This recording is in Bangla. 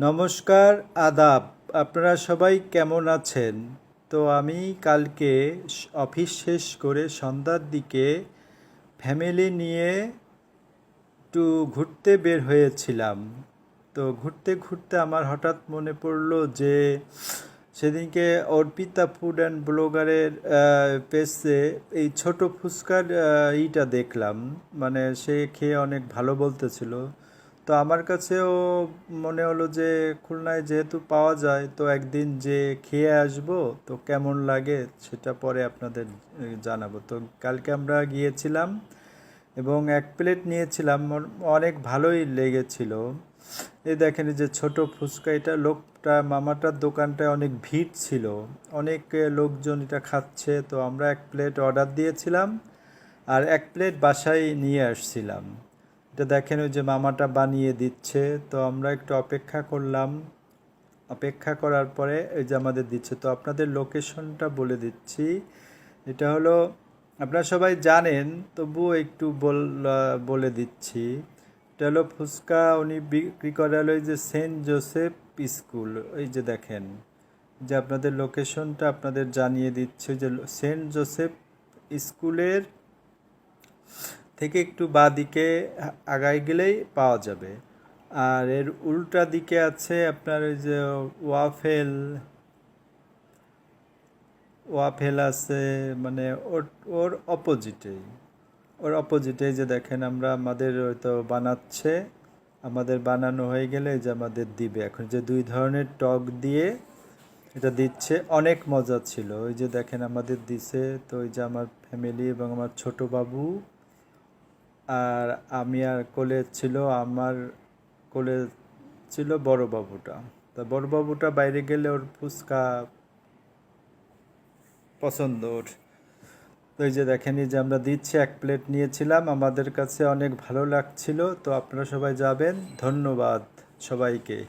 নমস্কার, আদাব। আপনারা সবাই কেমন আছেন? তো আমি কালকে অফিস শেষ করে সন্ধ্যার দিকে ফ্যামিলি নিয়ে একটু ঘুরতে বের হয়েছিলাম। তো ঘুরতে ঘুরতে আমার হঠাৎ মনে পড়লো যে সেদিনকে অর্পিতা ফুড অ্যান্ড ব্লগারের পেজে এই ছোট ফুচকার ইটা দেখলাম। মানে সে খেয়ে অনেক ভালো বলতেছিল। তো আমার কাছেও মনে হলো যে খুলনায় যেহেতু পাওয়া যায় তো একদিন যে খেয়ে আসবো, তো কেমন লাগে সেটা পরে আপনাদের জানাবো। তো কালকে আমরা গিয়েছিলাম এবং এক প্লেট নিয়েছিলাম, অনেক ভালোই লেগেছিল। এই দেখেন এই যে ছোট ফুচকা, এটা লোকটা মামাটার দোকানটায় অনেক ভিড় ছিল, অনেক লোকজন এটা খাচ্ছে। তো আমরা এক প্লেট অর্ডার দিয়েছিলাম আর এক প্লেট বাসায় নিয়ে আসছিলাম। এটা দেখেন ওই যে মামাটা বানিয়ে দিচ্ছে, তো আমরা একটু অপেক্ষা করলাম। অপেক্ষা করার পরে এই যে আমাদের দিচ্ছে। তো আপনাদের লোকেশনটা বলে দিচ্ছি। এটা হলো, আপনারা সবাই জানেন, তবুও একটু বলে দিচ্ছি। এটা হলো ফুচকা উনি বিক্রি করে হলো এই যে সেন্ট জোসেফ স্কুল। এই যে দেখেন, যে আপনাদের লোকেশনটা আপনাদের জানিয়ে দিচ্ছে যে সেন্ট জোসেফ স্কুলের থেকে একটু বাঁ দিকে আগায় গেলেই পাওয়া যাবে। আর এর উল্টা দিকে আছে আপনার ওই যে ওয়াফেল ওয়াফেল আছে, মানে ওর ওর অপোজিটেই। ওর অপোজিটে যে দেখেন আমরা আমাদের হয়তো বানাচ্ছে, আমাদের বানানো হয়ে গেলে এই যে আমাদের দিবে। এখন যে দুই ধরনের টক দিয়ে এটা দিচ্ছে, অনেক মজা ছিল। ওই যে দেখেন আমাদের দিছে। তো ওই যে আমার ফ্যামিলি এবং আমার ছোট বাবু আর আমি, আর কোলে ছিল আমার, কোলে ছিল বড় বাবুটা। তা বড় বাবুটা বাইরে গেলে ওর ফুচকা পছন্দ ওর। তো এই যে দেখেন এই যে আমরা দিচ্ছি, এক প্লেট নিয়েছিলাম, আমাদের কাছে অনেক ভালো লাগছিল। তো আপনারা সবাই যাবেন। ধন্যবাদ সবাইকে।